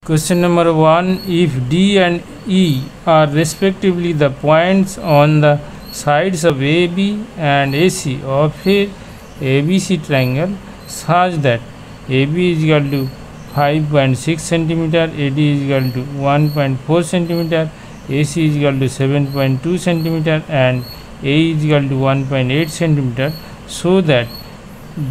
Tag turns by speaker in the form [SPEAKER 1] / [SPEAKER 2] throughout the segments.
[SPEAKER 1] Question number 1. If D and E are respectively the points on the sides of AB and AC of a ABC triangle such that AB is equal to 5.6 cm, AD is equal to 1.4 cm, AC is equal to 7.2 cm and AE is equal to 1.8 cm, so that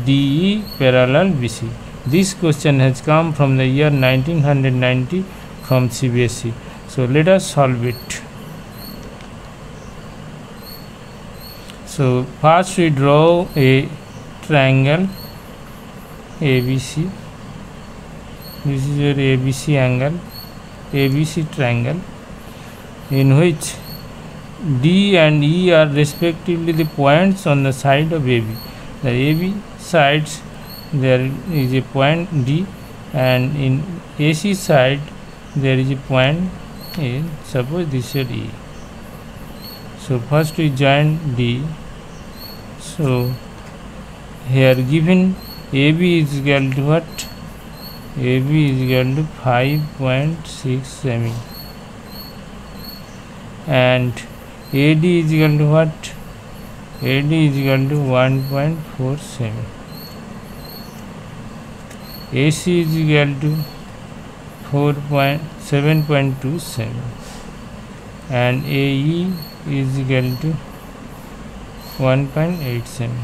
[SPEAKER 1] DE parallel BC. This question has come from the year 1990 from CBSE. So let us solve it. So first we draw a triangle ABC. This is your ABC angle, ABC triangle, in which D and E are respectively the points on the side of AB. The AB sides, there is a point D, and in AC side there is a point A. Suppose this is E. So first we join D. So here given AB is equal to what? AB is equal to 5.6 cm and AD is equal to what? AD is equal to 1.4 cm. AC is equal to 7.2 cm and AE is equal to 1.8 cm.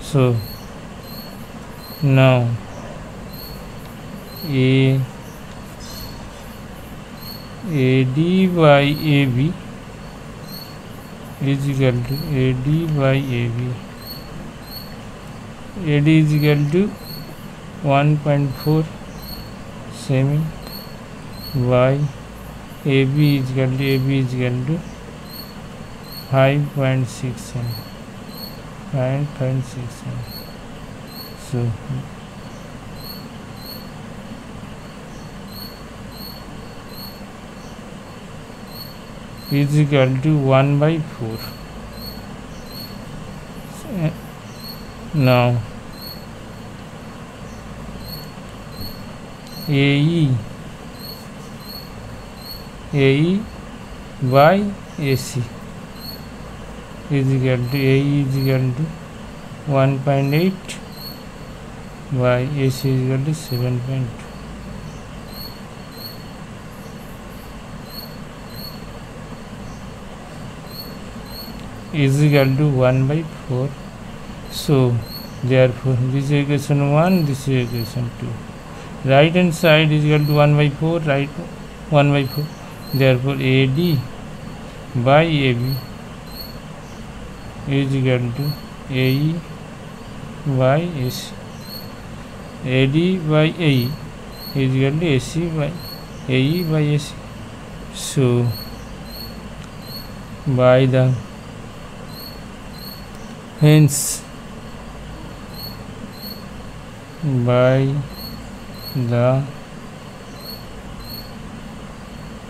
[SPEAKER 1] So now AD by AB is equal to AD by AB. AD is equal to 1.4 cm by AB is equal to 5.6 cm. 5.6 cm. So is equal to 1 by 4. Now AE by AC is equal to AE is equal to 1.8 by AC is equal to 7.2. is equal to 1 by 4. So therefore this is equation 1, this is equation 2. Right hand side is equal to 1 by 4, right 1 by 4. Therefore AD by AB is equal to AE by AC. AD by AE is equal to AC by AE by AC. So by the hence by the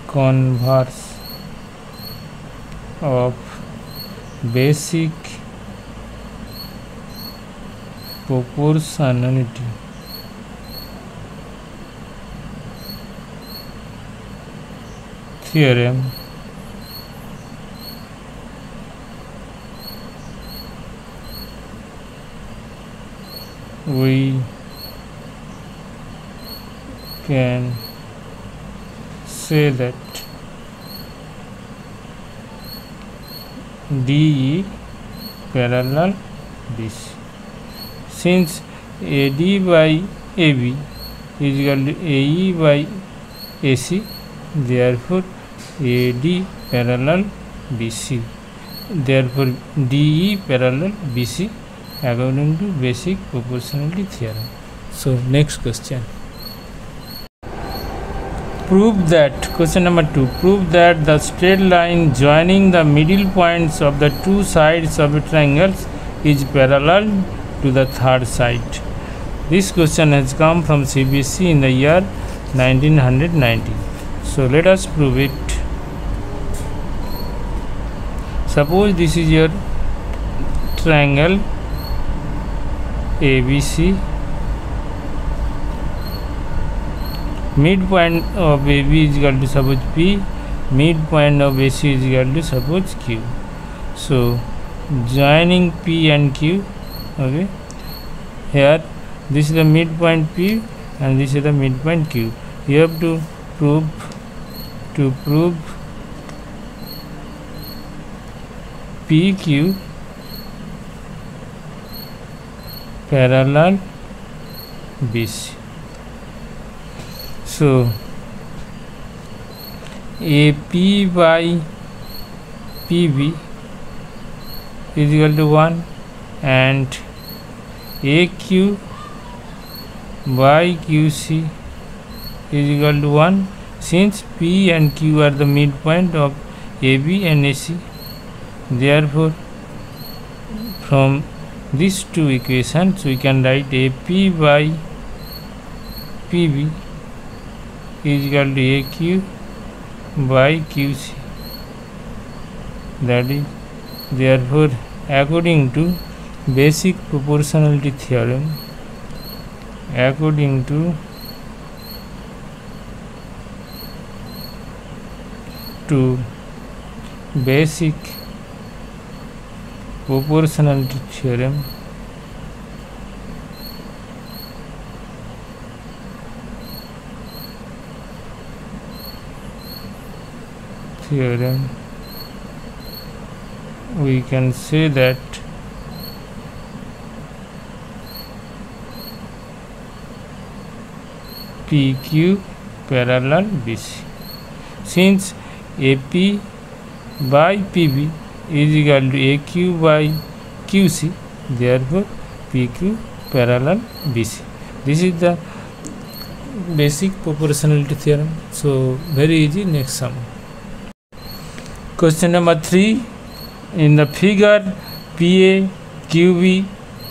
[SPEAKER 1] converse of basic proportionality theorem, we can say that DE parallel BC. Since AD by AB is equal to AE by AC, therefore AD parallel BC. Therefore DE parallel BC according to basic proportionality theorem. So next question. Prove that, question number 2, prove that the straight line joining the middle points of the two sides of a triangle is parallel to the third side. This question has come from CBSE in the year 1990. So let us prove it. Suppose this is your triangle ABC midpoint of AB is equal to suppose P, midpoint of AC is equal to suppose Q. So joining P and Q, okay, here this is the midpoint P and this is the midpoint Q. You have to prove PQ parallel BC. So AP by PB is equal to 1 and AQ by QC is equal to 1, since P and Q are the midpoint of AB and AC. Therefore, from these two equations we can write AP by PB is equal to AQ by QC. That is, therefore, according to basic proportionality theorem, according to basic proportionality theorem, we can say that PQ parallel BC, since AP by PB is equal to AQ by QC, therefore PQ parallel BC. This is the basic proportionality theorem. So very easy. Next sum. Question number 3. In the figure, PA, QB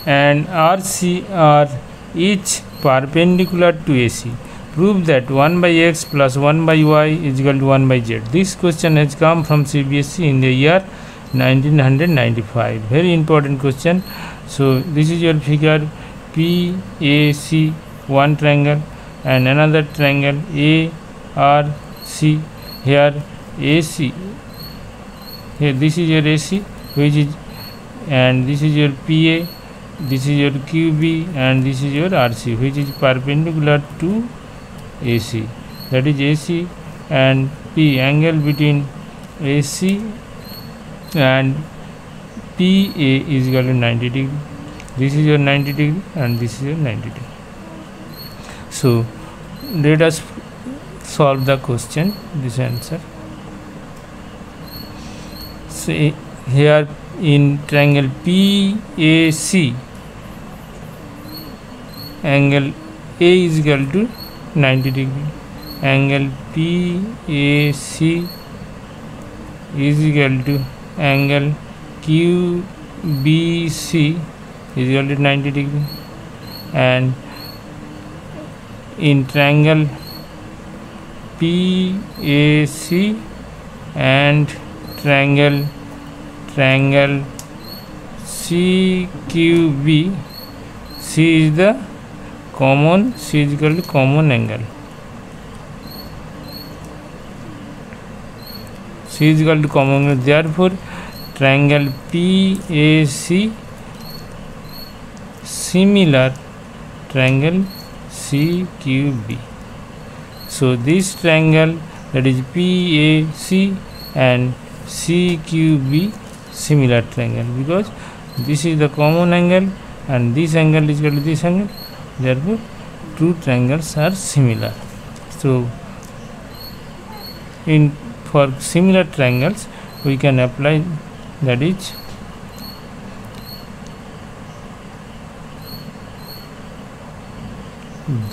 [SPEAKER 1] and RC are each perpendicular to AC. Prove that 1 by x plus 1 by y is equal to 1 by z. This question has come from CBSE in the year 1995. Very important question. So this is your figure PAC, one triangle, and another triangle ARC. Here AC, here this is your AC, which is, and this is your PA, this is your QB, and this is your RC, which is perpendicular to AC. That is AC and P, angle between AC and PA is equal to 90 degree. This is your 90 degree and this is your 90 degree. So let us solve the question. This answer. So here in triangle PAC, angle A is equal to 90 degree, angle PAC is equal to angle QBC is equal to 90 degree, and in triangle PAC and triangle CQB, C is the common, C is equal to common angle, C is equal to common angle. Therefore triangle PAC similar triangle CQB. So this triangle, that is PAC and CQB, similar triangle, because this is the common angle and this angle is equal to this angle. Therefore two triangles are similar. So for similar triangles we can apply, that is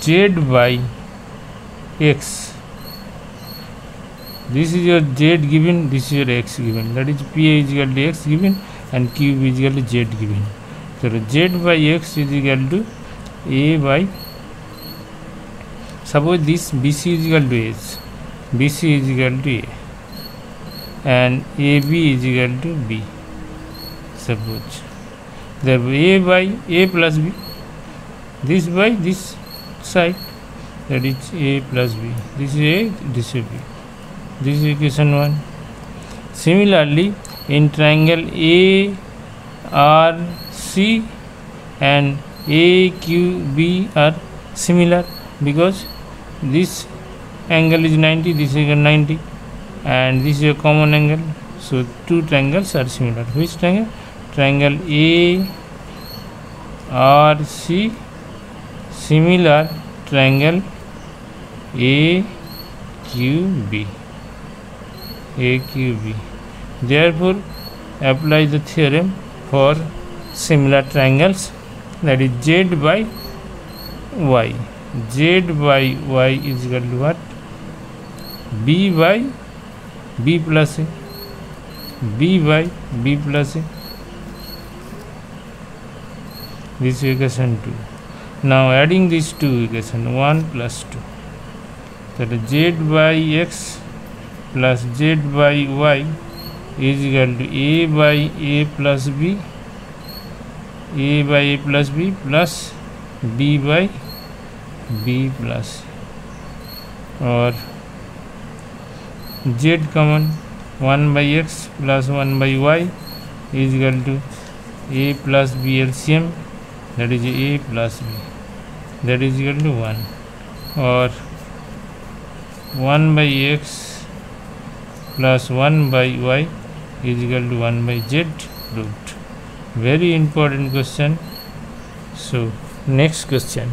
[SPEAKER 1] Z by X. This is your Z given, this is your X given, that is PA is equal to X given and QB is equal to Z given. So Z by X is equal to A by, suppose this BC is equal to H, BC is equal to A and AB is equal to B, suppose. Therefore A by A plus B, this by this side, that is A plus B. This is A, this is B. This is equation 1. Similarly, in triangle ARC and AQB are similar because this angle is 90, this is 90, and this is a common angle. So two triangles are similar. Which triangle? Triangle ARC similar triangle AQB. Therefore, apply the theorem for similar triangles, that is Z by Y. Z by Y is equal to what? B by B plus A. B by B plus A. This is equation 2. Now adding these two equations, 1 plus 2. That is Z by X plus Z by Y is equal to A by A plus B, A by A plus B plus B by B plus, or Z common, 1 by X plus 1 by Y is equal to A plus B LCM, that is A plus B, that is equal to 1, or 1 by X plus 1 by Y is equal to 1 by Z root. Very important question. So next question.